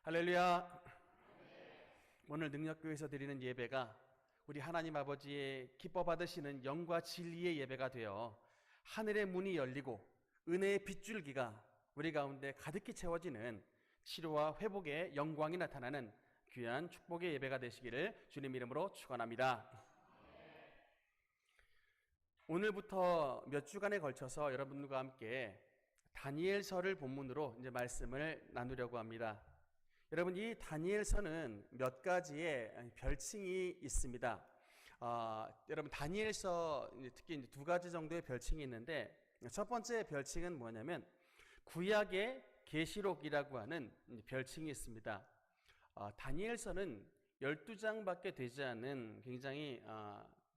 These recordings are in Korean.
할렐루야. 오늘 능력교회에서 드리는 예배가 우리 하나님 아버지의 기뻐 받으시는 영과 진리의 예배가 되어 하늘의 문이 열리고 은혜의 빗줄기가 우리 가운데 가득히 채워지는 치료와 회복의 영광이 나타나는 귀한 축복의 예배가 되시기를 주님 이름으로 축원합니다. 오늘부터 몇 주간에 걸쳐서 여러분들과 함께 다니엘서를 본문으로 이제 말씀을 나누려고 합니다. 여러분, 이 다니엘서는 몇 가지의 별칭이 있습니다. 여러분, 다니엘서 특히 이제 두 가지 정도의 별칭이 있는데, 첫 번째 별칭은 뭐냐면 구약의 계시록이라고 하는 별칭이 있습니다. 다니엘서는 12장밖에 되지 않은 굉장히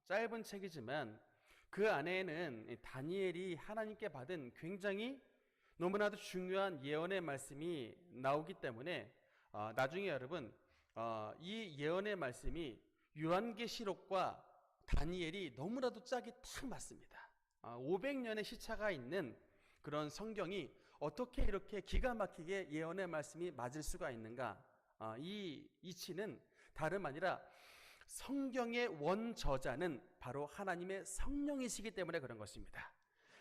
짧은 책이지만 그 안에는 다니엘이 하나님께 받은 굉장히 너무나도 중요한 예언의 말씀이 나오기 때문에 나중에 여러분 이 예언의 말씀이 요한계시록과 다니엘이 너무나도 짝이 딱 맞습니다. 500년의 시차가 있는 그런 성경이 어떻게 이렇게 기가 막히게 예언의 말씀이 맞을 수가 있는가? 이 이치는 다름 아니라 성경의 원저자는 바로 하나님의 성령이시기 때문에 그런 것입니다.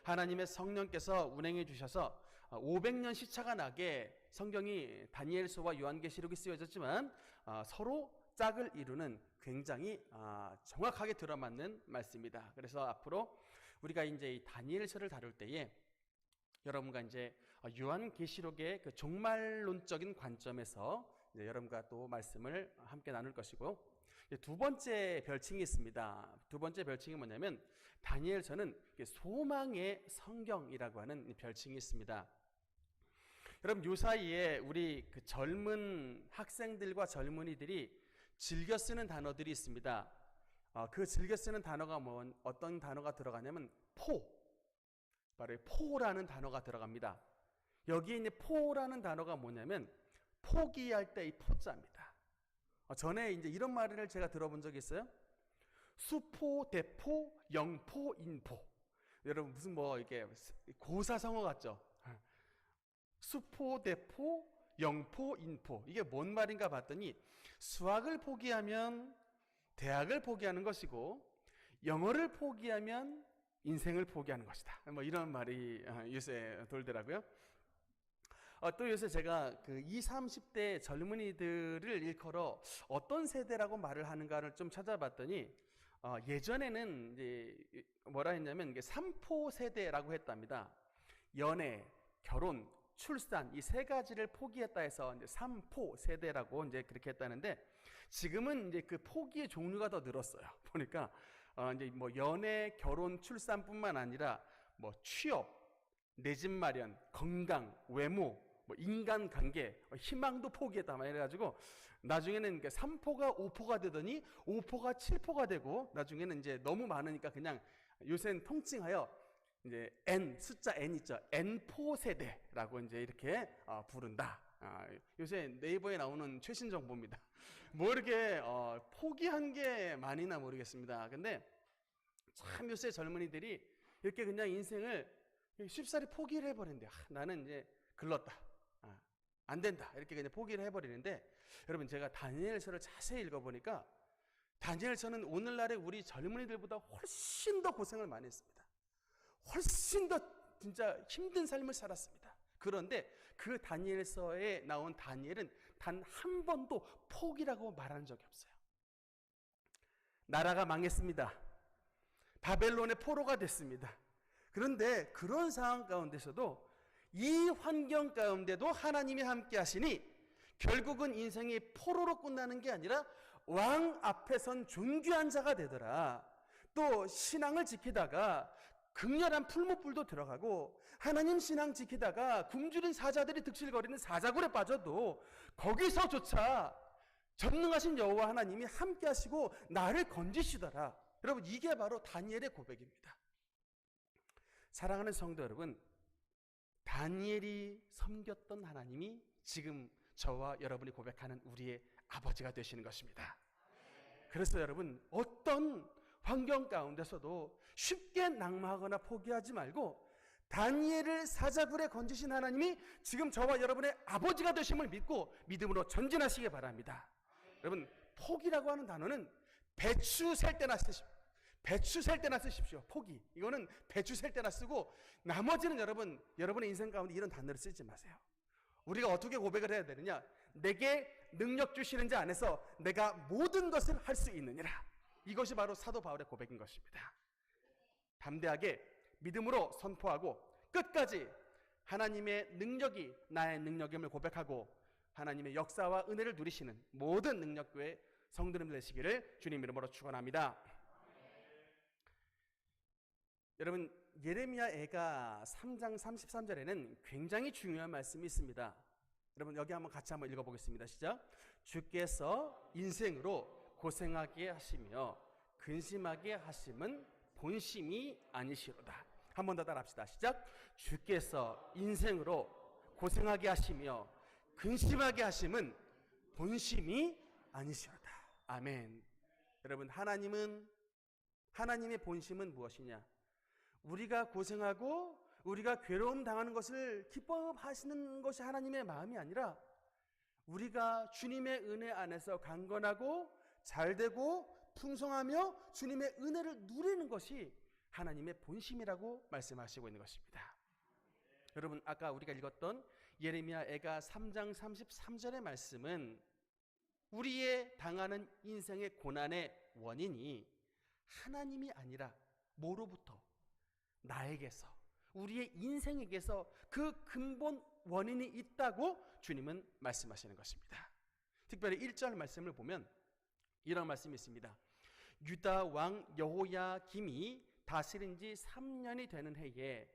하나님의 성령께서 운행해 주셔서 500년 시차가 나게 성경이 다니엘서와 요한계시록이 쓰여졌지만 서로 짝을 이루는 굉장히 정확하게 들어맞는 말씀입니다. 그래서 앞으로 우리가 이제 이 다니엘서를 다룰 때에 여러분과 이제 요한계시록의 그 종말론적인 관점에서 이제 여러분과 또 말씀을 함께 나눌 것이고, 두 번째 별칭이 있습니다. 두 번째 별칭이 뭐냐면 다니엘서는 소망의 성경이라고 하는 별칭이 있습니다. 여러분, 요 사이에 우리 그 젊은 학생들과 젊은이들이 즐겨 쓰는 단어들이 있습니다. 그 즐겨 쓰는 단어가 어떤 단어가 들어가냐면 바로 포라는 단어가 들어갑니다. 여기에 있는 포라는 단어가 뭐냐면 포기할 때 이 포자입니다. 전에 이제 이런 말을 제가 들어본 적이 있어요. 수포, 대포, 영포, 인포. 여러분 무슨 이렇게 고사성어 같죠? 수포, 대포, 영포, 인포. 이게 뭔 말인가 봤더니 수학을 포기하면 대학을 포기하는 것이고 영어를 포기하면 인생을 포기하는 것이다. 이런 말이 요새 돌더라고요. 또 요새 제가 그 20, 30대 젊은이들을 일컬어 어떤 세대라고 말을 하는가를 좀 찾아봤더니 예전에는 이제 뭐라 했냐면 3포 세대라고 했답니다. 연애, 결혼, 출산 이 세 가지를 포기했다 해서 이제 3포 세대라고 이제 그렇게 했다는데, 지금은 이제 그 포기의 종류가 더 늘었어요. 보니까 이제 연애, 결혼, 출산뿐만 아니라 취업, 내 집 마련, 건강, 외모, 인간관계, 희망도 포기했다 해가지고 나중에는 3포가 5포가 되더니 5포가 7포가 되고, 나중에는 이제 너무 많으니까 그냥 요새는 통칭하여 이제 숫자 N 있죠. N포 세대라고 이제 이렇게 부른다. 요새 네이버에 나오는 최신 정보입니다. 이렇게 포기한 게 많이나 모르겠습니다. 근데 참 요새 젊은이들이 이렇게 그냥 인생을 쉽사리 포기를 해버리는데, 나는 이제 글렀다, 안 된다, 이렇게 그냥 포기를 해버리는데, 여러분 제가 다니엘서를 자세히 읽어보니까 다니엘서는 오늘날의 우리 젊은이들보다 훨씬 더 고생을 많이 했습니다. 훨씬 더 진짜 힘든 삶을 살았습니다. 그런데 그 다니엘서에 나온 다니엘은 단 한 번도 포기라고 말한 적이 없어요. 나라가 망했습니다. 바벨론의 포로가 됐습니다. 그런데 그런 상황 가운데서도, 이 환경 가운데도 하나님이 함께 하시니 결국은 인생이 포로로 끝나는 게 아니라 왕 앞에 선 존귀한 자가 되더라. 또 신앙을 지키다가 극렬한 풀무불도 들어가고, 하나님 신앙 지키다가 굶주린 사자들이 득실거리는 사자굴에 빠져도 거기서조차 전능하신 여호와 하나님이 함께 하시고 나를 건지시더라. 여러분, 이게 바로 다니엘의 고백입니다. 사랑하는 성도 여러분, 다니엘이 섬겼던 하나님이 지금 저와 여러분이 고백하는 우리의 아버지가 되시는 것입니다. 그래서 여러분, 어떤 환경 가운데서도 쉽게 낙마하거나 포기하지 말고 다니엘을 사자굴에 건지신 하나님이 지금 저와 여러분의 아버지가 되심을 믿고 믿음으로 전진하시기 바랍니다. 여러분, 포기라고 하는 단어는 배추 셀 때나 쓰십시오. 포기. 이거는 배추 셀 때나 쓰고, 나머지는 여러분의 인생 가운데 이런 단어를 쓰지 마세요. 우리가 어떻게 고백을 해야 되느냐? 내게 능력 주시는 자 안에서 내가 모든 것을 할 수 있느니라. 이것이 바로 사도 바울의 고백인 것입니다. 담대하게 믿음으로 선포하고 끝까지 하나님의 능력이 나의 능력임을 고백하고 하나님의 역사와 은혜를 누리시는 모든 능력교회 성도님 되시기를 주님 이름으로 축원합니다. 여러분, 예레미야 애가 3장 33절에는 굉장히 중요한 말씀이 있습니다. 여러분, 여기 같이 한번 읽어보겠습니다. 시작. 주께서 인생으로 고생하게 하시며 근심하게 하심은 본심이 아니시로다. 한 번 더 따라합시다. 시작. 주께서 인생으로 고생하게 하시며 근심하게 하심은 본심이 아니시로다. 아멘. 여러분, 하나님의 본심은 무엇이냐? 우리가 고생하고 우리가 괴로움 당하는 것을 기뻐하시는 것이 하나님의 마음이 아니라 우리가 주님의 은혜 안에서 강건하고 잘되고 풍성하며 주님의 은혜를 누리는 것이 하나님의 본심이라고 말씀하시고 있는 것입니다. 여러분, 아까 우리가 읽었던 예레미야 애가 3장 33절의 말씀은 우리의 당하는 인생의 고난의 원인이 하나님이 아니라 뭐로부터? 나에게서, 우리의 인생에게서 그 근본 원인이 있다고 주님은 말씀하시는 것입니다. 특별히 1절 말씀을 보면 이런 말씀이 있습니다. 유다 왕 여호야김이 다스린 지 3년이 되는 해에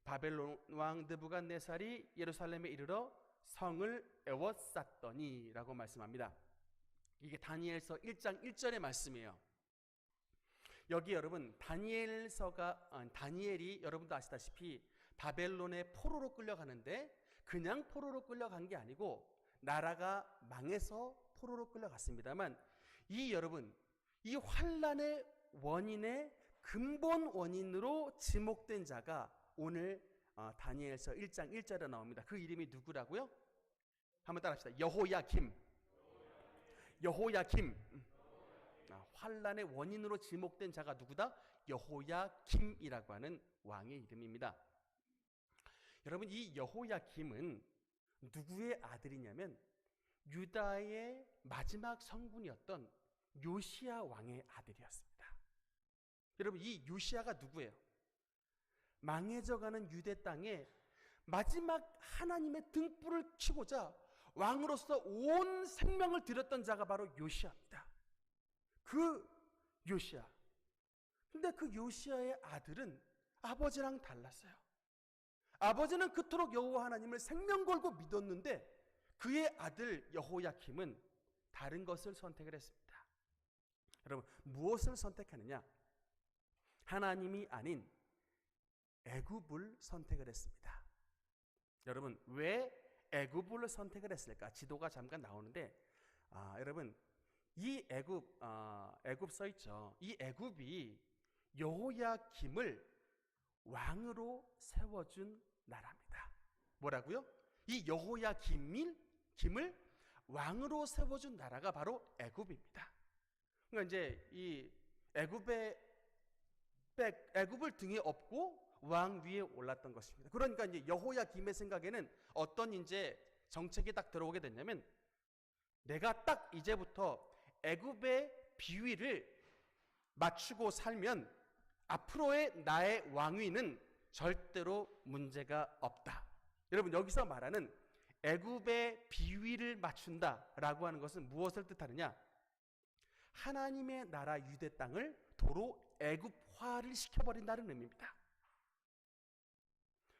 바벨론 왕 느부갓네살이 예루살렘에 이르러 성을 에워쌌더니 라고 말씀합니다. 이게 다니엘서 1장 1절의 말씀이에요. 여기 여러분, 다니엘이 여러분도 아시다시피 바벨론의 포로로 끌려가는데 그냥 포로로 끌려간 게 아니고 나라가 망해서 포로로 끌려갔습니다만 여러분, 이 환란의 원인의 근본 원인으로 지목된 자가 오늘 다니엘서 1장 1절에 나옵니다. 그 이름이 누구라고요? 한번 따라합시다. 여호야김. 환란의 원인으로 지목된 자가 누구다? 여호야김이라고 하는 왕의 이름입니다. 여러분, 이 여호야김은 누구의 아들이냐면 유다의 마지막 성군이었던 요시야 왕의 아들이었습니다. 여러분, 이 요시야가 누구예요? 망해져가는 유대 땅에 마지막 하나님의 등불을 켜고자 왕으로서 온 생명을 들였던 자가 바로 요시야입니다. 그 요시야. 근데 그 요시야의 아들은 아버지랑 달랐어요. 아버지는 그토록 여호와 하나님을 생명 걸고 믿었는데 그의 아들 여호야김은 다른 것을 선택을 했습니다. 여러분, 무엇을 선택하느냐? 하나님이 아닌 애굽을 선택을 했습니다. 여러분, 왜 애굽을 선택을 했을까? 지도가 잠깐 나오는데 여러분, 이 애굽 써 있죠. 이 애굽이 여호야김을 왕으로 세워준 나라입니다. 뭐라고요? 이 여호야김을 왕으로 세워준 나라가 바로 애굽입니다. 그러니까 이제 이 애굽을 등에 업고 왕 위에 올랐던 것입니다. 그러니까 이제 여호야김의 생각에는 어떤 이제 정책이 딱 들어오게 됐냐면 내가 딱 이제부터 애굽의 비위를 맞추고 살면 앞으로의 나의 왕위는 절대로 문제가 없다. 여러분, 여기서 말하는 애굽의 비위를 맞춘다라고 하는 것은 무엇을 뜻하느냐? 하나님의 나라 유대 땅을 도로 애굽화를 시켜버린다는 의미입니다.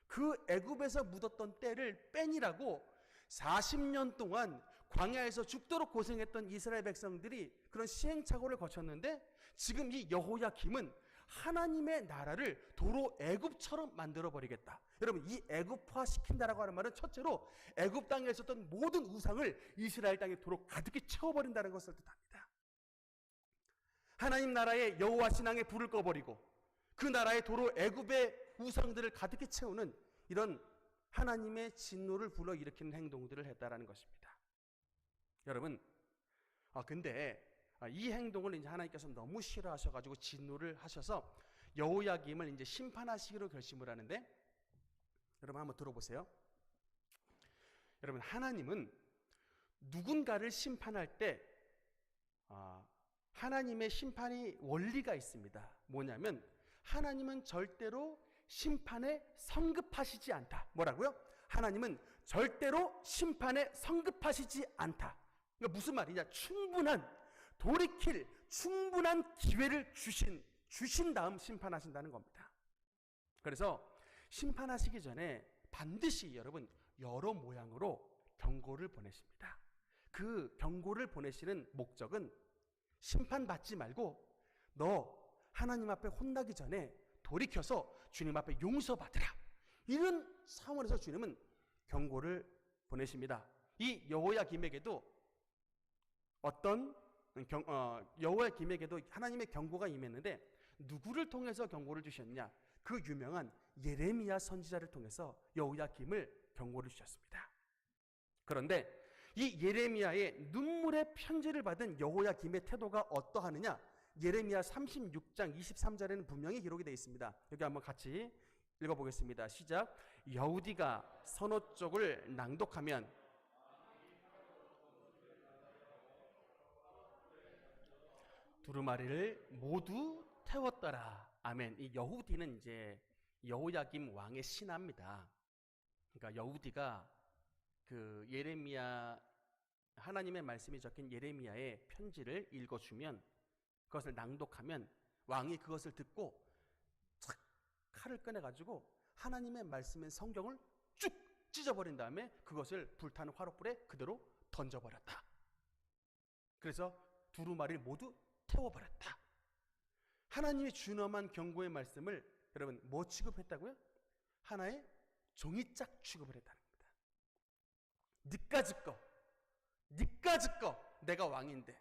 그 애굽에서 묻었던 때를 빼니라고 40년 동안 광야에서 죽도록 고생했던 이스라엘 백성들이 그런 시행착오를 거쳤는데 지금 이 여호야김은 하나님의 나라를 도로 애굽처럼 만들어버리겠다. 여러분, 이 애굽화 시킨다라고 하는 말은 첫째로 애굽 땅에 있었던 모든 우상을 이스라엘 땅에 도로 가득히 채워버린다는 것을 뜻합니다. 하나님 나라의 여호와 신앙에 불을 꺼버리고 그 나라의 도로 애굽의 우상들을 가득히 채우는 이런 하나님의 진노를 불러일으키는 행동들을 했다라는 것입니다. 여러분, 근데 이 행동을 이제 하나님께서 너무 싫어하셔가지고 진노를 하셔서 여호야김을 이제 심판하시기로 결심을 하는데, 여러분 한번 들어보세요. 여러분, 하나님은 누군가를 심판할 때 하나님의 심판이 원리가 있습니다. 뭐냐면 하나님은 절대로 심판에 성급하시지 않다. 뭐라고요? 하나님은 절대로 심판에 성급하시지 않다. 그러니까 무슨 말이냐? 돌이킬 충분한 기회를 주신 다음 심판하신다는 겁니다. 그래서 심판하시기 전에 반드시 여러분 여러 모양으로 경고를 보내십니다. 그 경고를 보내시는 목적은 심판받지 말고 너 하나님 앞에 혼나기 전에 돌이켜서 주님 앞에 용서받으라. 이런 차원에서 주님은 경고를 보내십니다. 이 여호야김에게도 여호야김에게도 하나님의 경고가 임했는데 누구를 통해서 경고를 주셨냐? 그 유명한 예레미야 선지자를 통해서 여호야김을 경고를 주셨습니다. 그런데 이 예레미야의 눈물의 편지를 받은 여호야김의 태도가 어떠하느냐? 예레미야 36장 23절에는 분명히 기록이 되어 있습니다. 여기 한번 같이 읽어보겠습니다. 시작. 여우디가 선호 쪽을 낭독하면 두루마리를 모두 태웠더라. 아멘. 이 여우디는 이제 여호야김 왕의 신하입니다. 그러니까 여우디가 그 예레미야, 하나님의 말씀이 적힌 예레미야의 편지를 읽어주면, 그것을 낭독하면 왕이 그것을 듣고 착 칼을 꺼내가지고 하나님의 말씀인 성경을 쭉 찢어버린 다음에 그것을 불타는 화롯불에 그대로 던져버렸다. 그래서 두루마리를 모두 태워버렸다. 하나님의 준엄한 경고의 말씀을 여러분 뭐 취급했다고요? 하나의 종이짝 취급을 했다는 겁니다. 니까짓 거 내가 왕인데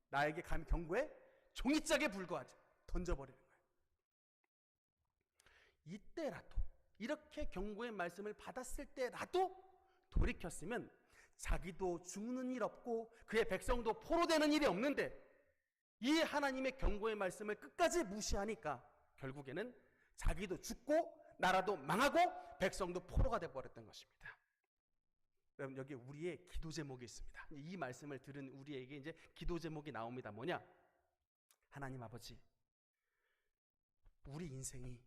나에게 감히 경고해? 종이짝에 불과하지. 던져버리는 거예요. 이때라도, 이렇게 경고의 말씀을 받았을 때라도 돌이켰으면 자기도 죽는 일 없고 그의 백성도 포로되는 일이 없는데 이 하나님의 경고의 말씀을 끝까지 무시하니까 결국에는 자기도 죽고 나라도 망하고 백성도 포로가 되어버렸던 것입니다. 여러분, 여기 우리의 기도 제목이 있습니다. 이 말씀을 들은 우리에게 이제 기도 제목이 나옵니다. 뭐냐? 하나님 아버지, 우리 인생이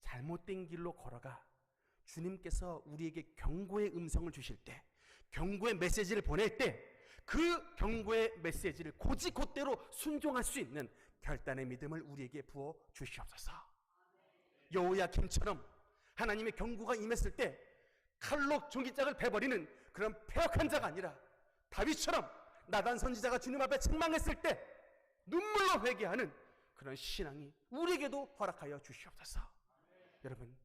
잘못된 길로 걸어가 주님께서 우리에게 경고의 음성을 주실 때, 경고의 메시지를 보낼 때 그 경고의 메시지를 곧이곧대로 순종할 수 있는 결단의 믿음을 우리에게 부어 주시옵소서. 여호야김처럼 하나님의 경고가 임했을 때 칼로 종이짝을 베버리는 그런 패역한 자가 아니라 다윗처럼 나단 선지자가 주님 앞에 책망했을 때 눈물로 회개하는 그런 신앙이 우리에게도 허락하여 주시옵소서. 여러분,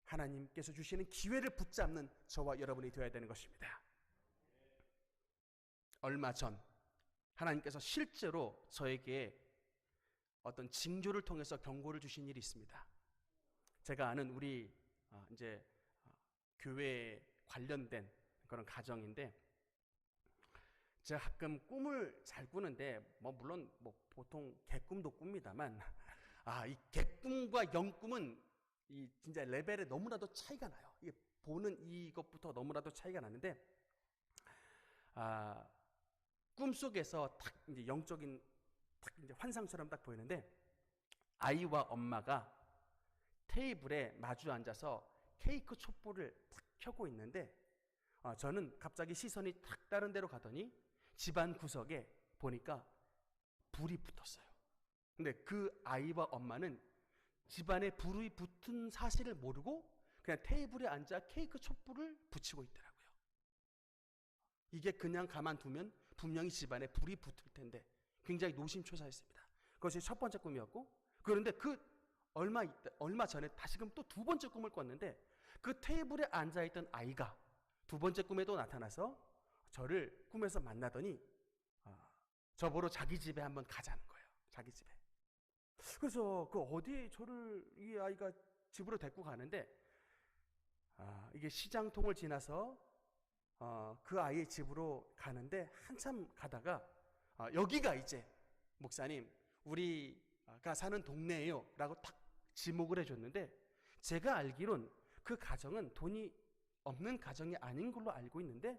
하나님께서 주시는 기회를 붙잡는 저와 여러분이 되어야 되는 것입니다. 얼마 전 하나님께서 실제로 저에게 어떤 징조를 통해서 경고를 주신 일이 있습니다. 제가 아는 우리 이제 교회에 관련된 그런 가정인데, 제가 가끔 꿈을 잘 꾸는데 물론 보통 개꿈도 꿉니다만 이 개꿈과 영꿈은 이 진짜 레벨에 너무나도 차이가 나요. 이게 보는 이것부터 너무나도 차이가 나는데, 꿈속에서 딱 이제 영적인 딱 이제 환상처럼 딱 보이는데, 아이와 엄마가 테이블에 마주 앉아서 케이크 촛불을 탁 켜고 있는데, 저는 갑자기 시선이 탁 다른 데로 가더니 집안 구석에 보니까 불이 붙었어요. 근데 그 아이와 엄마는 집안에 불이 붙은 사실을 모르고 그냥 테이블에 앉아 케이크 촛불을 붙이고 있더라고요. 이게 그냥 가만두면 분명히 집안에 불이 붙을 텐데 굉장히 노심초사했습니다. 그것이 첫 번째 꿈이었고, 그런데 얼마 전에 다시금 또 두 번째 꿈을 꿨는데, 그 테이블에 앉아있던 아이가 두 번째 꿈에도 나타나서 저를 꿈에서 만나더니 저보러 자기 집에 한번 가자는 거예요. 자기 집에. 그래서 어디에 이 아이가 집으로 데리고 가는데 이게 시장통을 지나서 그 아이의 집으로 가는데 한참 가다가 여기가 이제 목사님 우리가 사는 동네예요 라고 딱 지목을 해줬는데 제가 알기론 그 가정은 돈이 없는 가정이 아닌 걸로 알고 있는데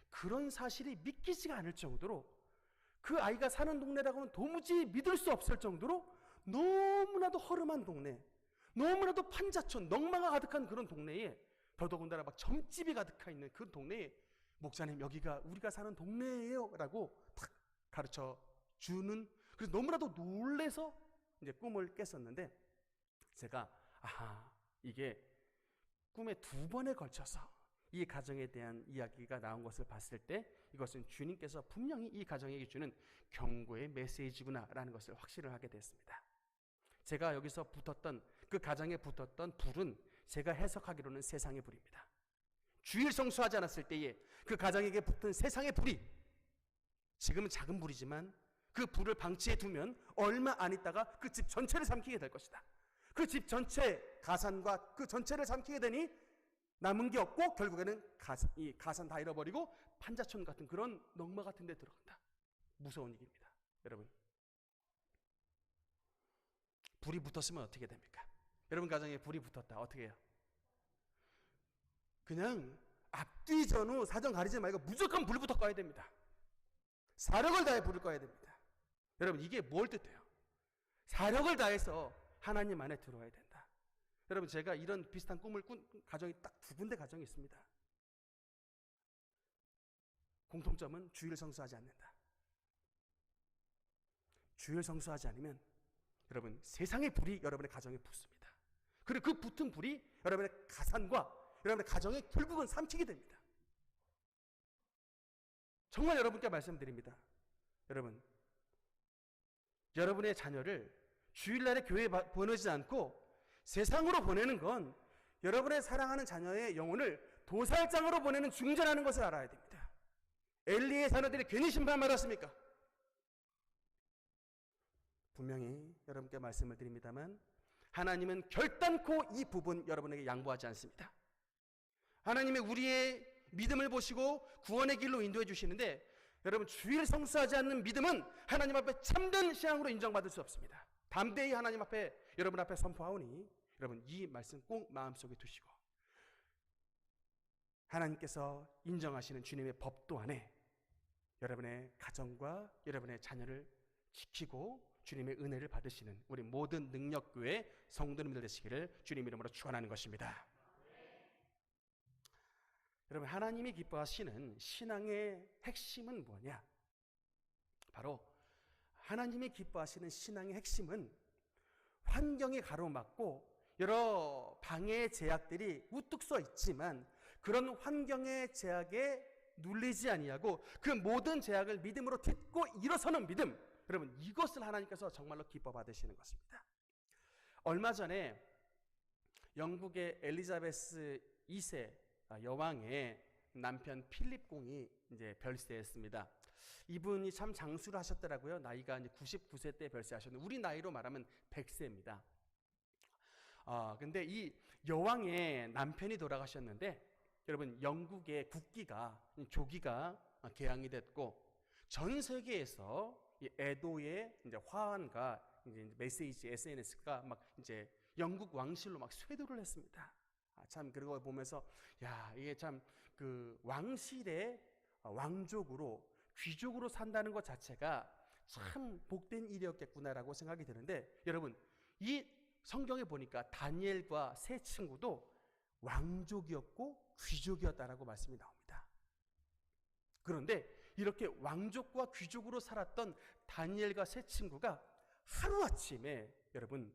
그런 사실이 믿기지가 않을 정도로 그 아이가 사는 동네라고는 도무지 믿을 수 없을 정도로 너무나도 허름한 동네, 너무나도 판자촌, 넝마가 가득한 그런 동네에 더더군다나 막 점집이 가득해 있는 그 동네에 목사님 여기가 우리가 사는 동네예요 라고 탁 가르쳐 주는, 그래서 너무나도 놀래서 이제 꿈을 깼었는데 제가 이게 꿈에 2번에 걸쳐서 이 가정에 대한 이야기가 나온 것을 봤을 때 이것은 주님께서 분명히 이 가정에게 주는 경고의 메시지구나 라는 것을 확신을 하게 됐습니다. 제가 여기서 붙었던 그 가정에 붙었던 불은 제가 해석하기로는 세상의 불입니다. 주일 성수하지 않았을 때에 그 가정에게 붙은 세상의 불이 지금은 작은 불이지만 그 불을 방치해 두면 얼마 안 있다가 그 집 전체를 삼키게 될 것이다. 그 집 전체 가산과 그 전체를 삼키게 되니 남은 게 없고 결국에는 이 가산 다 잃어버리고 판자촌 같은 그런 넝마 같은 데 들어간다. 무서운 얘기입니다. 여러분, 불이 붙었으면 어떻게 됩니까? 여러분 가정에 불이 붙었다. 어떻게 해요? 그냥 앞뒤 전후 사정 가리지 말고 무조건 불 붙어 꺼야 됩니다. 사력을 다해 불을 꺼야 됩니다. 여러분 이게 뭘 뜻해요? 사력을 다해서 하나님 안에 들어와야 된다. 여러분 제가 이런 비슷한 꿈을 꾼 가정이 딱 2군데 가정이 있습니다. 공통점은 주일 성수하지 않는다. 주일 성수하지 않으면 여러분 세상의 불이 여러분의 가정에 붙습니다. 그리고 그 붙은 불이 여러분의 가산과 여러분의 가정에 결국은 삼키게 됩니다. 정말 여러분께 말씀드립니다. 여러분, 여러분의 자녀를 주일날에 교회에 보내지 않고 세상으로 보내는 건 여러분의 사랑하는 자녀의 영혼을 도살장으로 보내는 중재라는 것을 알아야 됩니다. 엘리의 자녀들이 괜히 심판 받았습니까? 분명히 여러분께 말씀을 드립니다만 하나님은 결단코 이 부분 여러분에게 양보하지 않습니다. 하나님의 우리의 믿음을 보시고 구원의 길로 인도해 주시는데 여러분 주일 성수하지 않는 믿음은 하나님 앞에 참된 신앙으로 인정받을 수 없습니다. 담대히 하나님 앞에 여러분 앞에 선포하오니 여러분 이 말씀 꼭 마음속에 두시고 하나님께서 인정하시는 주님의 법도 안에 여러분의 가정과 여러분의 자녀를 지키고 주님의 은혜를 받으시는 우리 모든 능력교회 성도님들 되시기를 주님 이름으로 축원하는 것입니다. 여러분 하나님이 기뻐하시는 신앙의 핵심은 뭐냐? 바로 하나님이 기뻐하시는 신앙의 핵심은 환경에 가로막고 여러 방해의 제약들이 우뚝 서 있지만 그런 환경의 제약에 눌리지 아니하고 그 모든 제약을 믿음으로 딛고 일어서는 믿음, 여러분 이것을 하나님께서 정말로 기뻐 받으시는 것입니다. 얼마 전에 영국의 엘리자베스 2세 여왕의 남편 필립 공이 이제 별세했습니다. 이분이 참 장수를 하셨더라고요. 나이가 이제 99세 때 별세하셨는데 우리 나이로 말하면 100세입니다. 근데 이 여왕의 남편이 돌아가셨는데 여러분 영국의 국기가 조기가 개항이 됐고 전 세계에서 이 애도의 이제 화환과 이제 메시지 SNS가 막 이제 영국 왕실로 막 쇄도를 했습니다. 참 그런 보면서 야 이게 참 그 왕실의 왕족으로 귀족으로 산다는 것 자체가 참 복된 일이었겠구나라고 생각이 드는데 여러분 이 성경에 보니까 다니엘과 세 친구도 왕족이었고 귀족이었다라고 말씀이 나옵니다. 그런데 이렇게 왕족과 귀족으로 살았던 다니엘과 세 친구가 하루아침에 여러분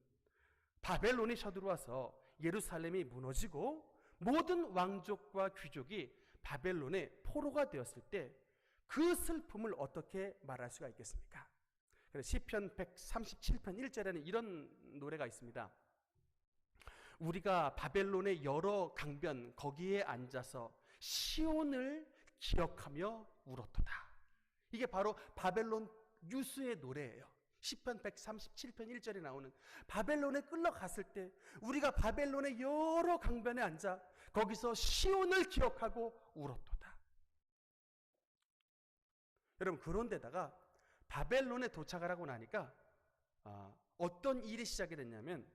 바벨론이 쳐들어와서 예루살렘이 무너지고 모든 왕족과 귀족이 바벨론의 포로가 되었을 때 그 슬픔을 어떻게 말할 수가 있겠습니까? 시편 137편 1절에는 이런 노래가 있습니다. 우리가 바벨론의 여러 강변 거기에 앉아서 시온을 기억하며 울었도다. 이게 바로 바벨론 유수의 노래예요. 시편 137편 1절에 나오는 바벨론에 끌려갔을 때 우리가 바벨론의 여러 강변에 앉아 거기서 시온을 기억하고 울었도다. 여러분, 그런데다가 바벨론에 도착을 하고 나니까 어떤 일이 시작이 됐냐면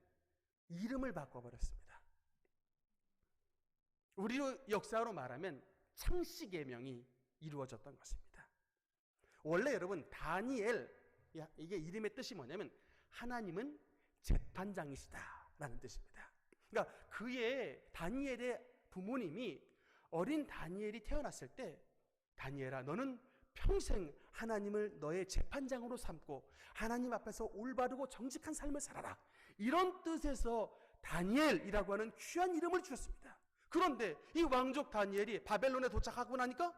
이름을 바꿔버렸습니다. 우리 역사로 말하면 창씨개명이 이루어졌던 것입니다. 원래 여러분 다니엘, 이게 이름의 뜻이 뭐냐면 하나님은 재판장이시다라는 뜻입니다. 그러니까 다니엘의 부모님이 어린 다니엘이 태어났을 때 다니엘아, 너는 평생 하나님을 너의 재판장으로 삼고 하나님 앞에서 올바르고 정직한 삶을 살아라, 이런 뜻에서 다니엘이라고 하는 귀한 이름을 주셨습니다. 그런데 이 왕족 다니엘이 바벨론에 도착하고 나니까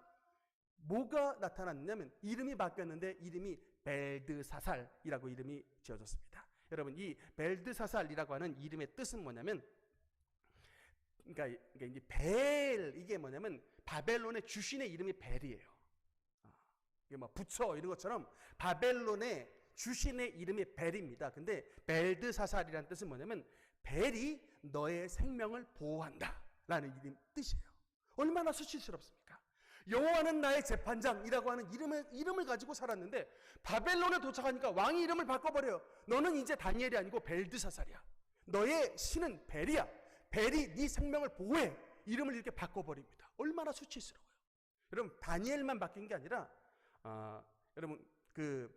뭐가 나타났냐면 이름이 바뀌었는데 이름이 벨드사살이라고 이름이 지어졌습니다. 여러분, 이 벨드사살이라고 하는 이름의 뜻은 뭐냐면, 그러니까 이제 이게 뭐냐면 바벨론의 주신의 이름이 벨이에요. 이게 뭐 부처 이런 것처럼 바벨론의 주신의 이름이 벨입니다. 근데 벨드사살이라는 뜻은 뭐냐면 벨이 너의 생명을 보호한다 라는 뜻이에요. 얼마나 수치스럽습니까? 여호와는 나의 재판장이라고 하는 이름을 가지고 살았는데 바벨론에 도착하니까 왕이 이름을 바꿔버려요. 너는 이제 다니엘이 아니고 벨드사살이야. 너의 신은 벨이야. 벨이 네 생명을 보호해. 이름을 이렇게 바꿔버립니다. 얼마나 수치스러워요. 여러분, 다니엘만 바뀐 게 아니라 여러분, 그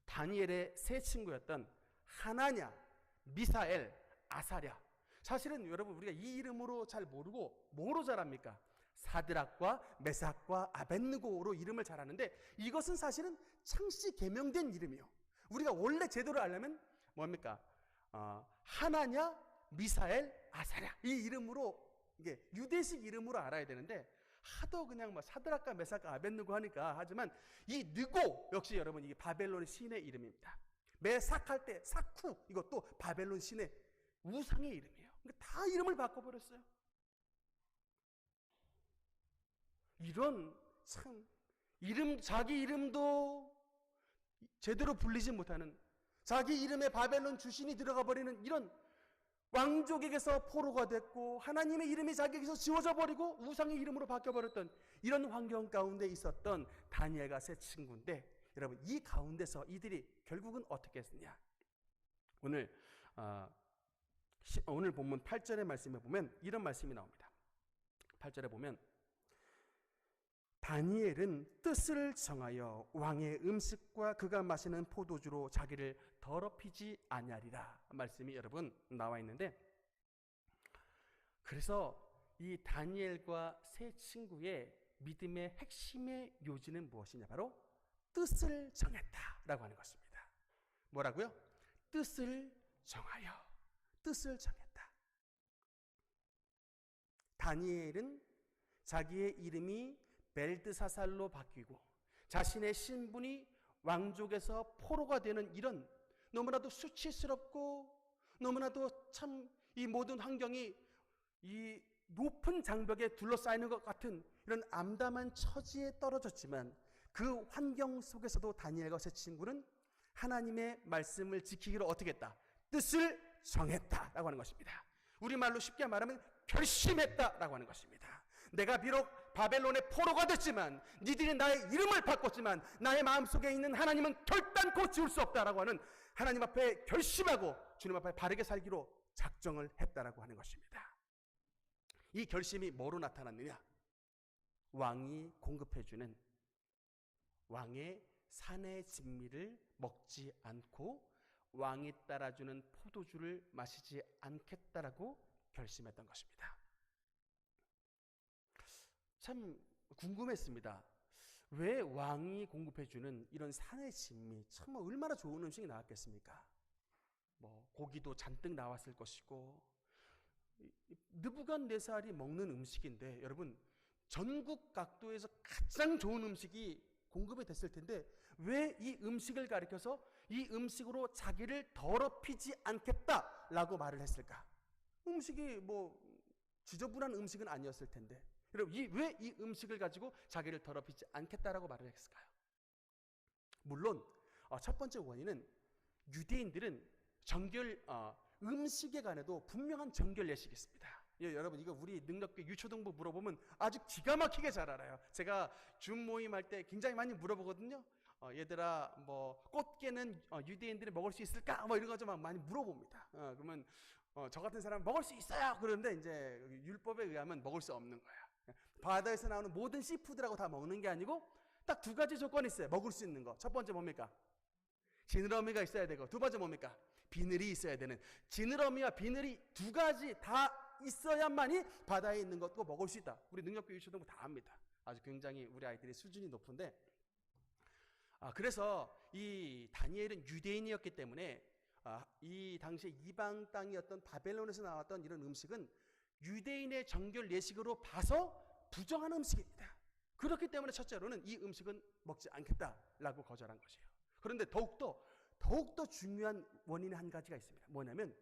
다니엘의 세 친구였던 하나냐, 미사엘, 아사랴. 사실은 여러분, 우리가 이 이름으로 잘 모르고 뭐로 잘 압니까? 사드락과 메삭과 아벳느고로 이름을 잘 아는데 이것은 사실은 창씨 개명된 이름이에요. 우리가 원래 제대로 알려면 뭡니까? 하나냐, 미사엘, 아사랴, 이 이름으로, 이게 유대식 이름으로 알아야 되는데 하도 그냥 뭐 사드락과 메삭과 아벳느고 하니까 하지만 이 느고 역시 여러분 이게 바벨론 신의 이름입니다. 메삭할 때 사쿠, 이것도 바벨론 신의 우상의 이름이에요. 그러니까 다 이름을 바꿔버렸어요. 이런 참 자기 이름도 제대로 불리지 못하는, 자기 이름에 바벨론 주신이 들어가 버리는 이런 왕족에게서 포로가 됐고 하나님의 이름이 자기에게서 지워져 버리고 우상의 이름으로 바뀌어버렸던 이런 환경 가운데 있었던 다니엘과 세 친구인데, 여러분 이 가운데서 이들이 결국은 어떻게 했느냐? 오늘 본문 8절의 말씀에 보면 이런 말씀이 나옵니다. 8절에 보면 다니엘은 뜻을 정하여 왕의 음식과 그가 마시는 포도주로 자기를 더럽히지 아니하리라 말씀이 여러분 나와 있는데, 그래서 이 다니엘과 세 친구의 믿음의 핵심의 요지는 무엇이냐? 바로 뜻을 정했다라고 하는 것입니다. 뭐라고요? 뜻을 정하여, 뜻을 정했다. 다니엘은 자기의 이름이 벨드사살로 바뀌고 자신의 신분이 왕족에서 포로가 되는 이런 너무나도 수치스럽고 너무나도 참 이 모든 환경이 이 높은 장벽에 둘러싸이는 것 같은 이런 암담한 처지에 떨어졌지만 그 환경 속에서도 다니엘과 세 친구는 하나님의 말씀을 지키기로 어떻게 했다? 뜻을 정했다라고 하는 것입니다. 우리말로 쉽게 말하면 결심했다라고 하는 것입니다. 내가 비록 바벨론의 포로가 됐지만, 니들이 나의 이름을 바꿨지만 나의 마음속에 있는 하나님은 결단코 지울 수 없다라고 하는 하나님 앞에 결심하고 주님 앞에 바르게 살기로 작정을 했다라고 하는 것입니다. 이 결심이 뭐로 나타났느냐? 왕이 공급해주는 왕의 산의 진미를 먹지 않고 왕이 따라주는 포도주를 마시지 않겠다라고 결심했던 것입니다. 참 궁금했습니다. 왜 왕이 공급해주는 이런 산의 진미, 참 얼마나 좋은 음식이 나왔겠습니까? 뭐 고기도 잔뜩 나왔을 것이고 느부갓네살이 먹는 음식인데, 여러분 전국 각도에서 가장 좋은 음식이 공급이 됐을 텐데 왜 이 음식을 가리켜서 이 음식으로 자기를 더럽히지 않겠다라고 말을 했을까? 음식이 뭐 지저분한 음식은 아니었을 텐데 여러분 왜 이 음식을 가지고 자기를 더럽히지 않겠다라고 말을 했을까요? 물론 첫 번째 원인은 유대인들은 음식에 관해도 분명한 정결 예식이 있습니다. 예, 여러분 이거 우리 능력교 유초등부 물어보면 아주 기가 막히게 잘 알아요. 제가 줌 모임할 때 굉장히 많이 물어보거든요. 얘들아 뭐 꽃게는 유대인들이 먹을 수 있을까? 뭐 이런 거 좀 많이 물어봅니다. 그러면 저 같은 사람은 먹을 수 있어요. 그런데 이제 율법에 의하면 먹을 수 없는 거예요. 바다에서 나오는 모든 씨푸드라고 다 먹는 게 아니고 딱 두 가지 조건이 있어요. 먹을 수 있는 거. 첫 번째 뭡니까? 지느러미가 있어야 되고, 두 번째 뭡니까? 비늘이 있어야 되는. 지느러미와 비늘이 두 가지 다 있어야만이 바다에 있는 것도 먹을 수 있다. 우리 능력교 유초등부 다 압니다. 아주 굉장히 우리 아이들이 수준이 높은데, 그래서 이 다니엘은 유대인이었기 때문에 이 당시에 이방 땅이었던 바벨론에서 나왔던 이런 음식은 유대인의 정결 예식으로 봐서 부정한 음식입니다. 그렇기 때문에 첫째로는 이 음식은 먹지 않겠다라고 거절한 것이에요. 그런데 더욱더 중요한 원인의 한 가지가 있습니다. 뭐냐면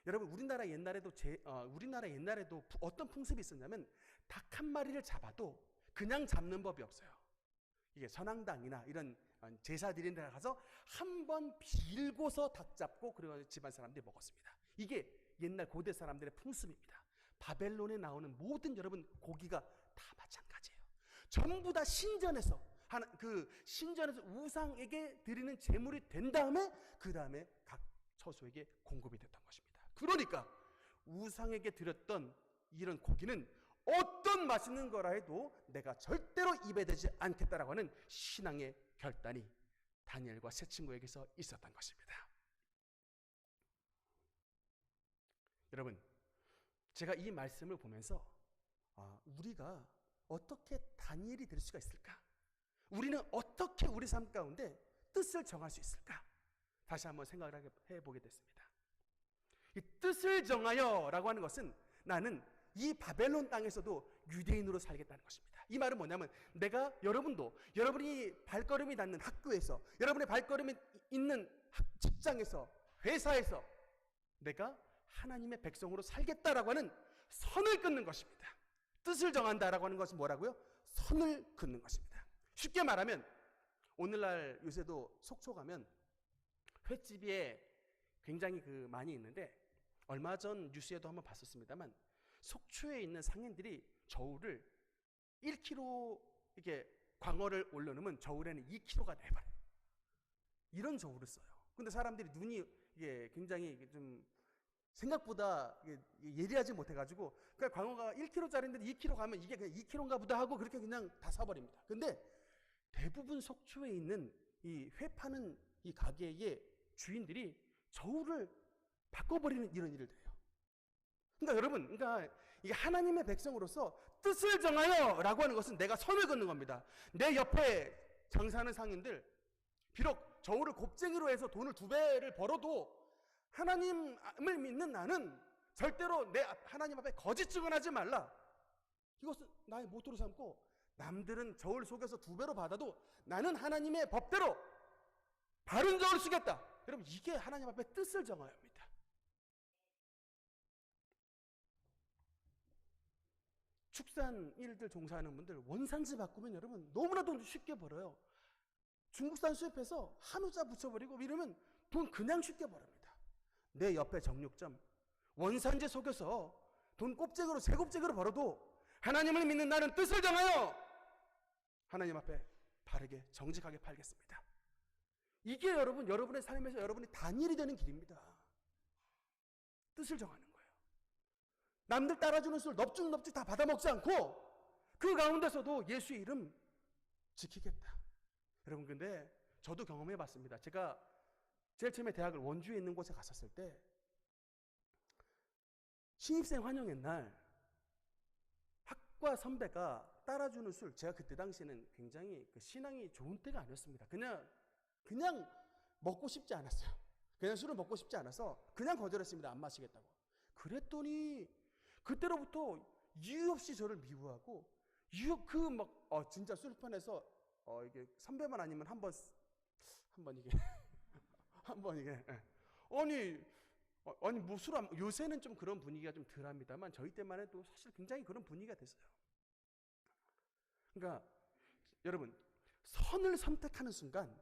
여러분 우리나라 옛날에도 어떤 풍습이 있었냐면 닭 한 마리를 잡아도 그냥 잡는 법이 없어요. 이게 선앙당이나 이런 제사 드리는 데 가서 한 번 빌고서 닭 잡고 그리고 집안 사람들이 먹었습니다. 이게 옛날 고대 사람들의 풍습입니다. 바벨론에 나오는 모든 여러분 고기가 다 마찬가지예요. 전부 다 신전에서 우상에게 드리는 제물이 된 다음에 그 다음에 각 처소에게 공급이 됐던 것입니다. 그러니까 우상에게 드렸던 이런 고기는 어떤 맛있는 거라 해도 내가 절대로 입에 대지 않겠다라고 하는 신앙의 결단이 다니엘과 세 친구에게서 있었던 것입니다. 여러분, 제가 이 말씀을 보면서 우리가 어떻게 다니엘이 될 수가 있을까? 우리는 어떻게 우리 삶 가운데 뜻을 정할 수 있을까? 다시 한번 생각을 해보게 됐습니다. 이 뜻을 정하여라고 하는 것은 나는 이 바벨론 땅에서도 유대인으로 살겠다는 것입니다. 이 말은 뭐냐면 여러분이 발걸음이 닿는 학교에서, 여러분의 발걸음이 있는 직장에서, 회사에서 내가 하나님의 백성으로 살겠다라고 하는 선을 끊는 것입니다. 뜻을 정한다라고 하는 것은 뭐라고요? 선을 긋는 것입니다. 쉽게 말하면 오늘날 요새도 속초 가면 횟집에 굉장히 많이 있는데 얼마 전 뉴스에도 한번 봤었습니다만 속초에 있는 상인들이 저울을 1kg 이렇게 광어를 올려놓으면 저울에는 2kg가 돼버려요. 이런 저울을 써요. 근데 사람들이 눈이 이게 굉장히 좀 생각보다 예리하지 못해가지고 그러니까 광어가 1kg짜리인데 2kg 가면 이게 그냥 2kg인가 보다 하고 그렇게 그냥 다 사버립니다. 근데 대부분 속초에 있는 이 회 파는 이 가게의 주인들이 저울을 바꿔버리는 이런 일을 해요. 그러니까 여러분, 이게 하나님의 백성으로서 뜻을 정하여라고 하는 것은 내가 선을 긋는 겁니다. 내 옆에 장사하는 상인들 비록 저울을 곱쟁이로 해서 돈을 2배를 벌어도 하나님을 믿는 나는 절대로 내 하나님 앞에 거짓 증언하지 말라. 이것은 나의 모토로 삼고 남들은 저울 속에서 2배로 받아도 나는 하나님의 법대로 바른 저울을 쓰겠다. 여러분 이게 하나님 앞에 뜻을 정하여 합니다. 축산 일들 종사하는 분들 원산지 바꾸면 여러분 너무나도 쉽게 벌어요. 중국산 수입해서 한우자 붙여버리고 이러면 돈 그냥 쉽게 벌습니다. 내 옆에 정육점 원산지 속여서 돈 곱쟁이로 세곱쟁이로 벌어도 하나님을 믿는 나는 뜻을 정하여 하나님 앞에 바르게 정직하게 팔겠습니다. 이게 여러분의 삶에서 여러분이 다니엘이 되는 길입니다. 뜻을 정하는 거예요. 남들 따라주는 술 넙죽넙죽 다 받아먹지 않고 그 가운데서도 예수의 이름 지키겠다. 여러분 근데 저도 경험해 봤습니다. 제가 제일 처음에 대학을 원주에 있는 곳에 갔었을 때 신입생 환영회 날 학과 선배가 따라주는 술, 제가 그때 당시에는 굉장히 신앙이 좋은 때가 아니었습니다. 그냥 먹고 싶지 않았어요. 그냥 술을 먹고 싶지 않아서 그냥 거절했습니다. 안 마시겠다고. 그랬더니 그때로부터 이유 없이 저를 미워하고 진짜 술판에서 이게 선배만 아니면 한번 이게 한번 이게 아니 뭐 술 안, 요새는 좀 그런 분위기가 좀 덜합니다만 저희 때만 해도 사실 굉장히 그런 분위기가 됐어요. 그러니까 여러분 선을 선택하는 순간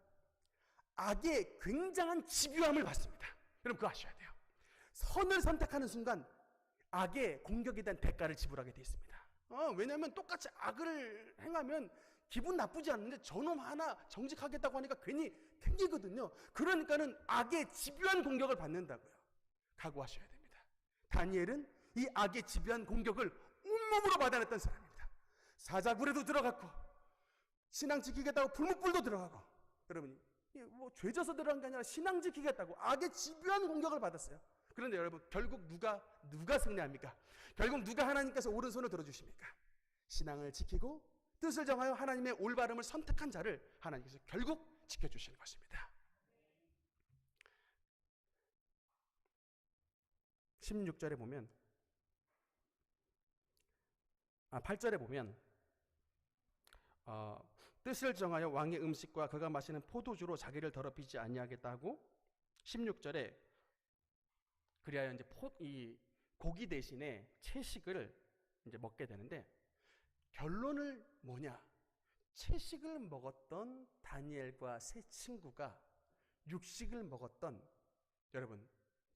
악의 굉장한 집요함을 받습니다. 여러분 그거 아셔야 돼요. 선을 선택하는 순간 악의 공격에 대한 대가를 지불하게 되어 있습니다. 왜냐하면 똑같이 악을 행하면 기분 나쁘지 않는데 저놈 하나 정직하겠다고 하니까 괜히 튕기거든요. 그러니까는 악의 집요한 공격을 받는다고요. 각오하셔야 됩니다. 다니엘은 이 악의 집요한 공격을 온몸으로 받아냈던 사람입니다. 사자굴에도 들어갔고 신앙 지키겠다고 불못불도 들어가고, 여러분이 뭐 죄져서 들어간 게 아니라 신앙 지키겠다고 악의 집요한 공격을 받았어요. 그런데 여러분 결국 누가 승리합니까? 결국 누가 하나님께서 오른손을 들어주십니까? 신앙을 지키고 뜻을 정하여 하나님의 올바름을 선택한 자를 하나님께서 결국 지켜주시는 것입니다. 16절에 보면 8절에 보면 뜻을 정하여 왕의 음식과 그가 마시는 포도주로 자기를 더럽히지 아니하겠다 하고, 16절에 그리하여 이제 이 고기 대신에 채식을 이제 먹게 되는데, 결론을 뭐냐? 채식을 먹었던 다니엘과 세 친구가 육식을 먹었던, 여러분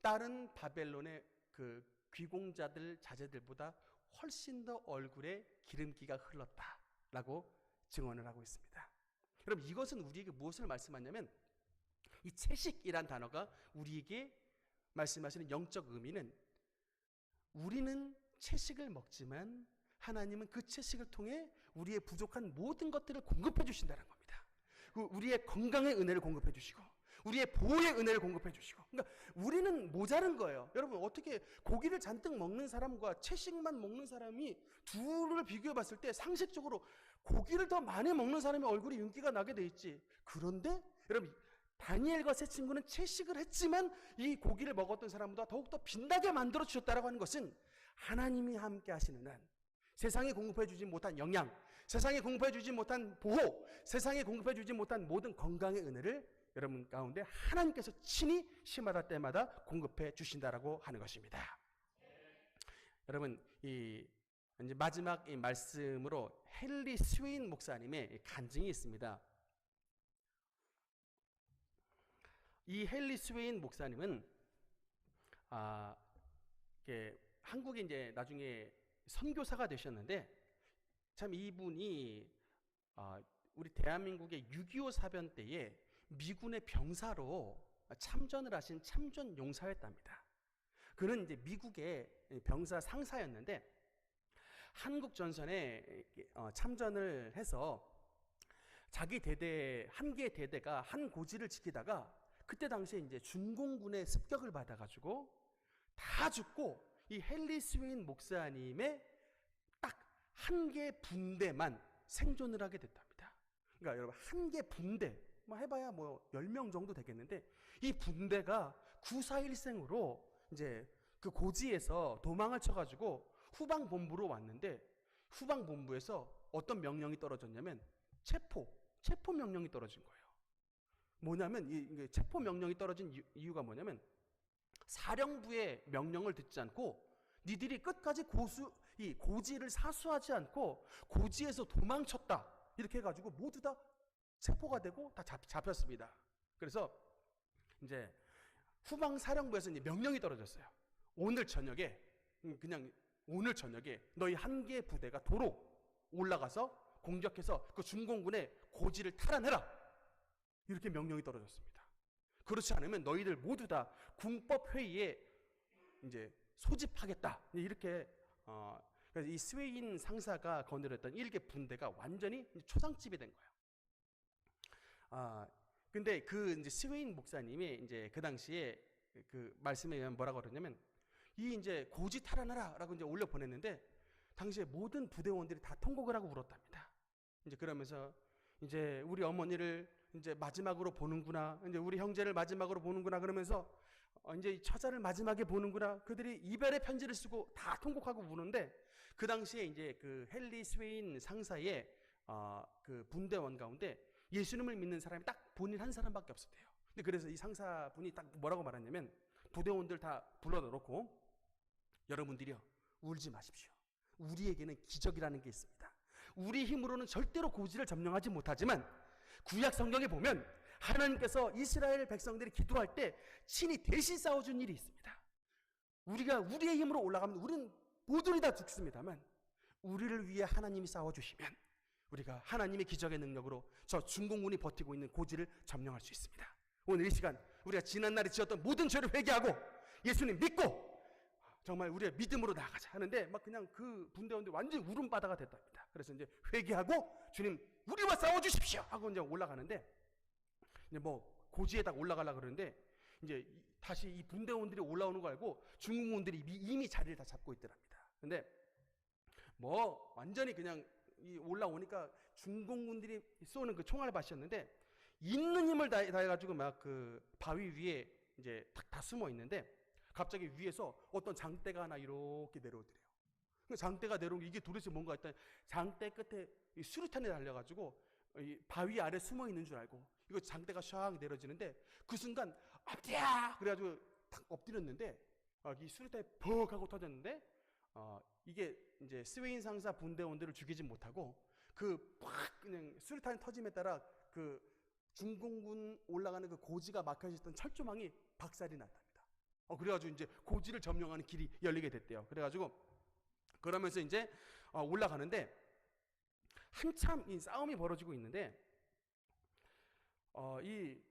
다른 바벨론의 그 귀공자들 자제들보다 훨씬 더 얼굴에 기름기가 흘렀다라고 증언을 하고 있습니다. 여러분 이것은 우리에게 무엇을 말씀하냐면, 이 채식이란 단어가 우리에게 말씀하시는 영적 의미는, 우리는 채식을 먹지만 하나님은 그 채식을 통해 우리의 부족한 모든 것들을 공급해 주신다는 겁니다. 우리의 건강의 은혜를 공급해 주시고 우리의 보호의 은혜를 공급해 주시고, 그러니까 우리는 모자른 거예요. 여러분 어떻게 고기를 잔뜩 먹는 사람과 채식만 먹는 사람이 둘을 비교해 봤을 때 상식적으로 고기를 더 많이 먹는 사람의 얼굴이 윤기가 나게 돼 있지. 그런데 여러분 다니엘과 세 친구는 채식을 했지만 이 고기를 먹었던 사람보다 더욱더 빛나게 만들어 주셨다라고 하는 것은, 하나님이 함께 하시는 한 세상에 공급해 주지 못한 영양, 세상에 공급해 주지 못한 보호, 세상에 공급해 주지 못한 모든 건강의 은혜를 여러분 가운데 하나님께서 친히 시마다 때마다 공급해 주신다라고 하는 것입니다. 여러분 이제 마지막 이 말씀으로 헨리 스웨인 목사님의 간증이 있습니다. 이 헨리 스웨인 목사님은 한국에 이제 나중에 선교사가 되셨는데, 참 이분이 우리 대한민국의 6.25 사변 때에 미군의 병사로 참전을 하신 참전 용사였답니다. 그는 이제 미국의 병사 상사였는데 한국 전선에 참전을 해서 자기 대대 한 개의 대대가 한 고지를 지키다가 그때 당시에 이제 준공군의 습격을 받아가지고 다 죽고, 이 헨리 스웨인 목사님의 딱 한 개 분대만 생존을 하게 됐답니다. 그러니까 여러분 한 개 분대 뭐 해봐야 뭐 10명 정도 되겠는데, 이 분대가 9.4일생으로 이제 그 고지에서 도망을 쳐가지고 후방 본부로 왔는데, 후방 본부에서 어떤 명령이 떨어졌냐면 체포 명령이 떨어진 거예요. 뭐냐면 이 체포 명령이 떨어진 이유가 뭐냐면, 사령부의 명령을 듣지 않고 니들이 끝까지 이 고지를 사수하지 않고 고지에서 도망쳤다 이렇게 해가지고 모두 다 체포가 되고 다 잡혔습니다. 그래서 이제 후방 사령부에서 이제 명령이 떨어졌어요. 오늘 저녁에 너희 한 개 부대가 도로 올라가서 공격해서 그 중공군의 고지를 탈환해라, 이렇게 명령이 떨어졌습니다. 그렇지 않으면 너희들 모두 다 군법 회의에 이제 소집하겠다, 이렇게 그래서 이 스웨인 상사가 거느렸던 1개 분대가 완전히 초상집이 된 거예요. 근데 그 이제 스웨인 목사님이 이제 그 당시에 그 말씀에 의하면 뭐라고 그러냐면, 이 이제 고지 탈환하라라고 이제 올려 보냈는데 당시에 모든 부대원들이 다 통곡을 하고 울었답니다. 이제 그러면서 이제 우리 어머니를 이제 마지막으로 보는구나, 이제 우리 형제를 마지막으로 보는구나, 그러면서 이제 처자를 마지막에 보는구나, 그들이 이별의 편지를 쓰고 다 통곡하고 우는데, 그 당시에 이제 그 헨리 스웨인 상사의 그 분대원 가운데 예수님을 믿는 사람이 딱 본인 한 사람밖에 없었대요. 근데 그래서 이 상사분이 딱 뭐라고 말했냐면, 부대원들 다 불러놓고 여러분들이요, 울지 마십시오. 우리에게는 기적이라는 게 있습니다. 우리 힘으로는 절대로 고지를 점령하지 못하지만 구약 성경에 보면 하나님께서 이스라엘 백성들이 기도할 때 친히 대신 싸워준 일이 있습니다. 우리가 우리의 힘으로 올라가면 우리는 모두는 다 죽습니다만 우리를 위해 하나님이 싸워주시면 우리가 하나님의 기적의 능력으로 저 중공군이 버티고 있는 고지를 점령할 수 있습니다. 오늘 이 시간 우리가 지난날에 지었던 모든 죄를 회개하고 예수님 믿고 정말 우리의 믿음으로 나아가자 하는데 막 그냥 그 분대원들이 완전히 울음바다가 됐답니다. 그래서 이제 회개하고 주님 우리와 싸워주십시오 하고 이제 올라가는데 이제 뭐 고지에 딱 올라가려고 그러는데 이제 다시 이 분대원들이 올라오는 거 알고 중공군들이 이미 자리를 다 잡고 있더랍니다. 근데 뭐 완전히 그냥 이 올라오니까 중공군들이 쏘는 그 총알밭이었는데 있는 힘을 다해가지고 막 그 바위 위에 이제 다 숨어 있는데 갑자기 위에서 어떤 장대가 하나 이렇게 내려오더래요. 장대가 내려온 게 이게 도대체 뭔가 했더니 장대 끝에 이 수류탄이 달려가지고 이 바위 아래 숨어 있는 줄 알고 이거 장대가 샥 내려지는데 그 순간 엎드려 그래가지고 탁 엎드렸는데 이 수류탄이 퍽 하고 터졌는데 이게 이제 스웨인 상사 분대원들을 죽이지 못하고 그 팍 그냥 수류탄이 터짐에 따라 그 중공군 올라가는 그 고지가 막혀져 있던 철조망이 박살이 났답니다. 그래가지고 이제 고지를 점령하는 길이 열리게 됐대요. 그래가지고 그러면서 이제 올라가는데 한참 이 싸움이 벌어지고 있는데 이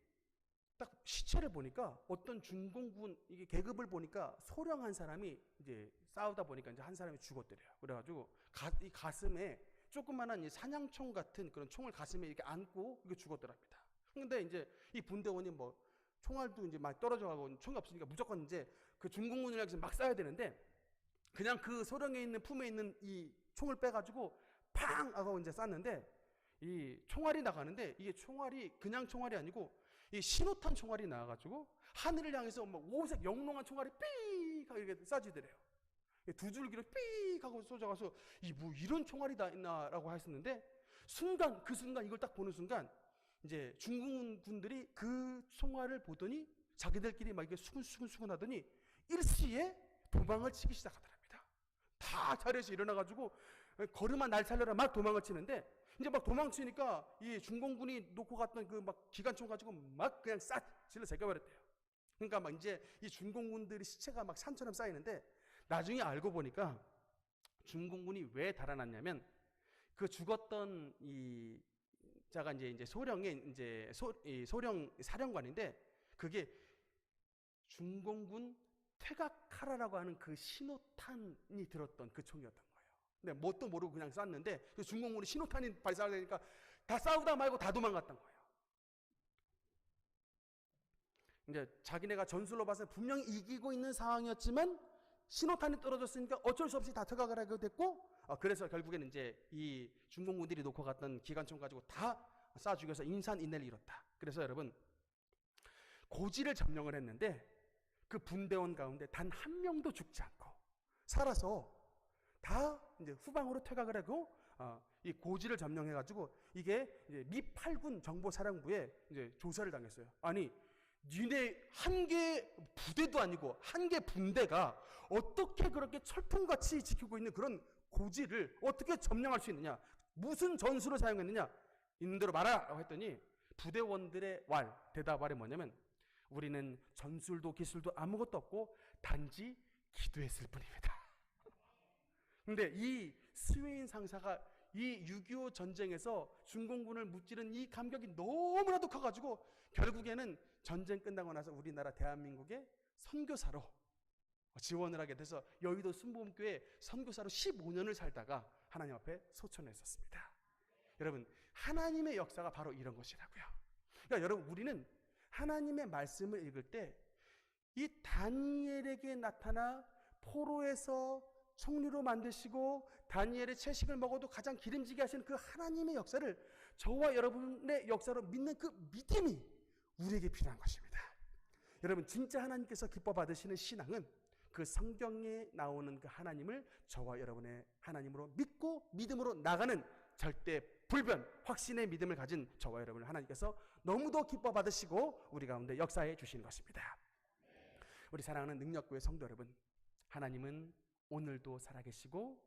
딱 시체를 보니까 어떤 중공군 이게 계급을 보니까 소령 한 사람이 이제 싸우다 보니까 이제 한 사람이 죽었더래요. 그래가지고 이 가슴에 조그만한 이 사냥총 같은 그런 총을 가슴에 이렇게 안고 이게 죽었더랍니다. 근데 이제 이 분대원이 뭐 총알도 이제 막 떨어져가고 총이 없으니까 무조건 이제 그 중공군을 향해서 막 쏴야 되는데 그냥 그 소령에 있는 품에 있는 이 총을 빼가지고 팡 하고 이제 쐈는데 이 총알이 나가는데 이게 총알이 그냥 총알이 아니고 이 신호탄 총알이 나와가지고 하늘을 향해서 막 오색 영롱한 총알이 삑 하고 이렇게 쏴지더래요. 두 줄기로 삑 하고 쏘져가서 이 뭐 이런 총알이 다 있나라고 했었는데 그 순간 이걸 딱 보는 순간 이제 중공군들이 그 총알을 보더니 자기들끼리 막 이게 수근수근 하더니 일시에 도망을 치기 시작하더랍니다. 다 자리에서 일어나가지고 걸음아 날 살려라 막 도망을 치는데 이제 막 도망치니까 이 중공군이 놓고 갔던 그 막 기관총 가지고 막 그냥 싹 질러 제껴버렸대요. 그러니까 막 이제 이 중공군들이 시체가 막 산처럼 쌓이는데 나중에 알고 보니까 중공군이 왜 달아났냐면 그 죽었던 이 자가 이제 소령의 이제 소령 사령관인데 그게 중공군 퇴각하라라고 하는 그 신호탄이 들었던 그 총이었던 거예요. 근데 뭣도 모르고 그냥 쐈는데 그 중공군이 신호탄이 발사되니까 다 싸우다 말고 다 도망갔던 거예요. 이제 자기네가 전술로 봐서 분명히 이기고 있는 상황이었지만 신호탄이 떨어졌으니까 어쩔 수 없이 다 퇴각을 하게 됐고 그래서 결국에는 이제 이 중공군들이 놓고 갔던 기관총 가지고 다 쏴 죽여서 인산인해를 이뤘다. 그래서 여러분 고지를 점령을 했는데 그 분대원 가운데 단 한 명도 죽지 않고 살아서 다 이제 후방으로 퇴각을 하고 이 고지를 점령해가지고 이게 이제 미 8군 정보사령부에 이제 조사를 당했어요. 아니 니네 한 개 부대도 아니고 한 개 분대가 어떻게 그렇게 철통같이 지키고 있는 그런 고지를 어떻게 점령할 수 있느냐? 무슨 전술을 사용했느냐? 있는 대로 말하라고 했더니 부대원들의 대답이 뭐냐면 우리는 전술도 기술도 아무것도 없고 단지 기도했을 뿐입니다. 근데 이 스웨인 상사가 이 6.25 전쟁에서 중공군을 무찌른 이 감격이 너무나도 커가지고 결국에는 전쟁 끝나고 나서 우리나라 대한민국의 선교사로 지원을 하게 돼서 여의도 순복음교회 선교사로 15년을 살다가 하나님 앞에 소천했었습니다. 여러분 하나님의 역사가 바로 이런 것이라고요. 그러니까 여러분 우리는 하나님의 말씀을 읽을 때 이 다니엘에게 나타나 포로에서 총리로 만드시고 다니엘의 채식을 먹어도 가장 기름지게 하시는 그 하나님의 역사를 저와 여러분의 역사로 믿는 그 믿음이 우리에게 필요한 것입니다. 여러분 진짜 하나님께서 기뻐 받으시는 신앙은 그 성경에 나오는 그 하나님을 저와 여러분의 하나님으로 믿고 믿음으로 나가는 절대 불변 확신의 믿음을 가진 저와 여러분을 하나님께서 너무도 기뻐 받으시고 우리 가운데 역사해 주시는 것입니다. 우리 사랑하는 능력교회 성도 여러분, 하나님은 오늘도 살아계시고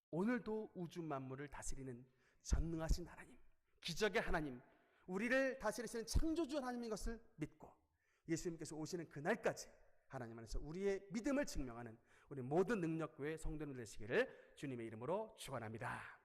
오늘도 우주 만물을 다스리는 전능하신 하나님, 기적의 하나님, 우리를 다스리시는 창조주 하나님인 것을 믿고 예수님께서 오시는 그날까지 하나님 안에서 우리의 믿음을 증명하는 우리 모든 능력교회 성도들 되시기를 주님의 이름으로 축원합니다.